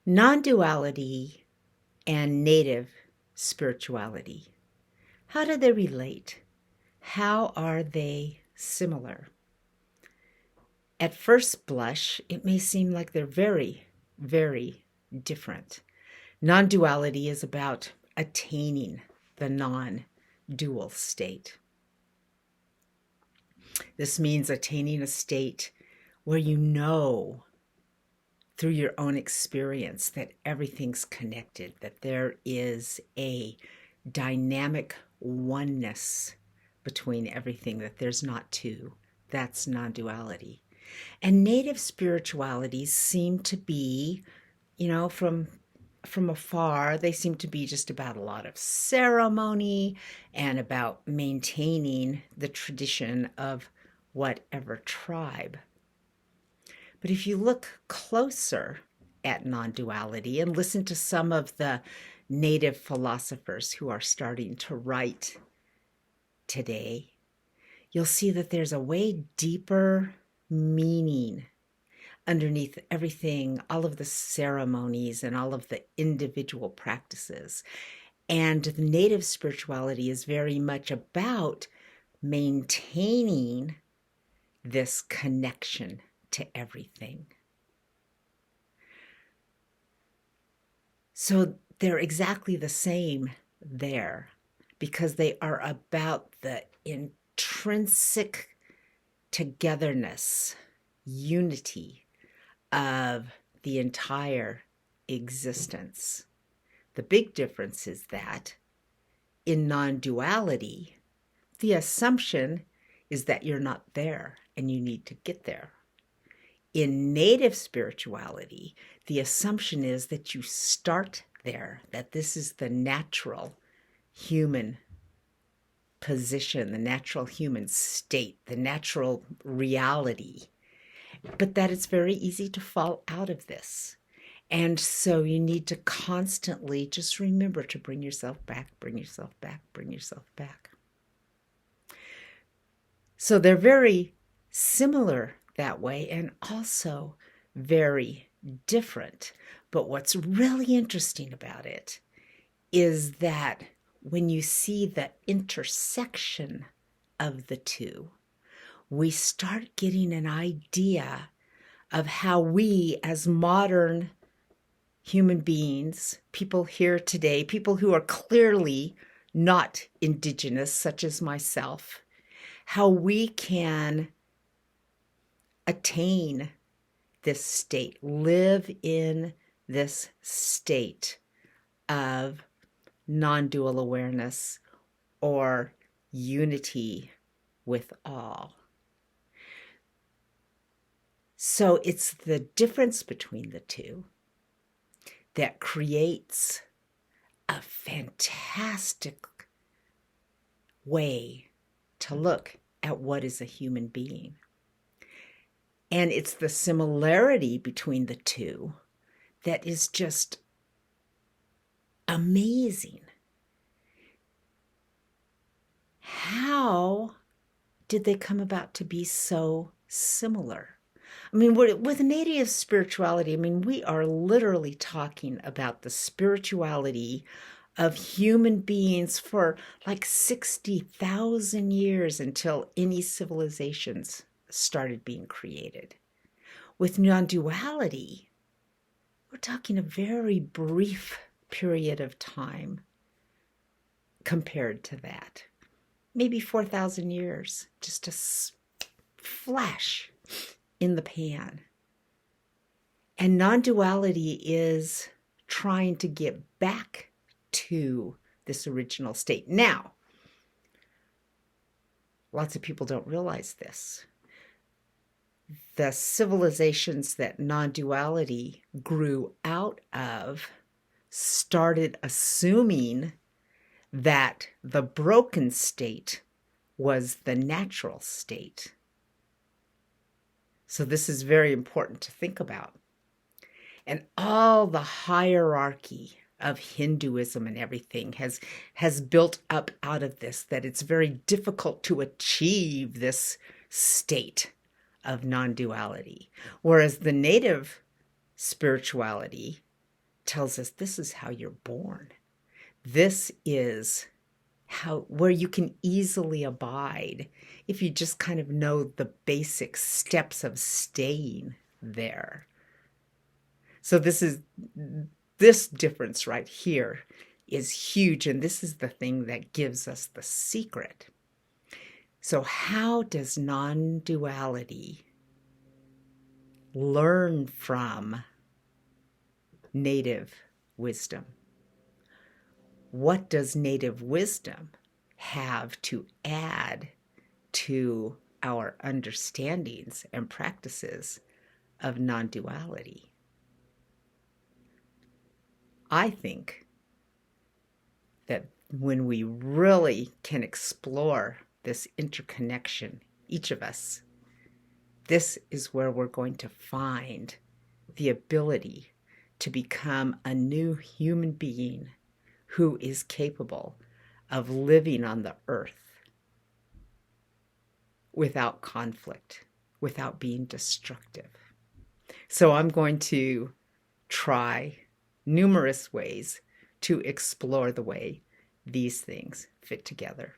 Non-duality and native spirituality. How do they relate? How are they similar? At first blush, it may seem like they're very, very different. Non-duality is about attaining the non-dual state. This means attaining a state where you know through your own experience that everything's connected, that there is a dynamic oneness between everything, that there's not two. That's non-duality. And native spiritualities seem to be, from afar, they seem to be just about a lot of ceremony and about maintaining the tradition of whatever tribe. But if you look closer at non-duality and listen to some of the native philosophers who are starting to write today, you'll see that there's a way deeper meaning underneath everything, all of the ceremonies and all of the individual practices. And the native spirituality is very much about maintaining this connection to everything. So they're exactly the same there because they are about the intrinsic togetherness, unity of the entire existence. The big difference is that in non-duality, the assumption is that you're not there and you need to get there. In native spirituality, the assumption is that you start there, that this is the natural human position, the natural human state, the natural reality, but that it's very easy to fall out of this. And so you need to constantly just remember to bring yourself back, bring yourself back, bring yourself back. So they're very similar that way and also very different. But what's really interesting about it is that when you see the intersection of the two, we start getting an idea of how we as modern human beings, people here today, people who are clearly not indigenous, such as myself, how we can attain this state, live in this state of non-dual awareness or unity with all. So it's the difference between the two that creates a fantastic way to look at what is a human being. And it's the similarity between the two that is just amazing. How did they come about to be so similar? I mean, with native spirituality, we are literally talking about the spirituality of human beings for like 60,000 years until any civilizations started being created. With non-duality, we're talking a very brief period of time compared to that. Maybe 4,000 years, just a flash in the pan. And non-duality is trying to get back to this original state. Now, lots of people don't realize this. The civilizations that non-duality grew out of started assuming that the broken state was the natural state. So this is very important to think about. And all the hierarchy of Hinduism and everything has built up out of this, that it's very difficult to achieve this state of non-duality. Whereas the native spirituality tells us this is how you're born. This is where you can easily abide if you just kind of know the basic steps of staying there. So this difference right here is huge, and this is the thing that gives us the secret. So how does non-duality learn from native wisdom? What does native wisdom have to add to our understandings and practices of non-duality? I think that when we really can explore this interconnection, each of us, this is where we're going to find the ability to become a new human being who is capable of living on the earth without conflict, without being destructive. So I'm going to try numerous ways to explore the way these things fit together.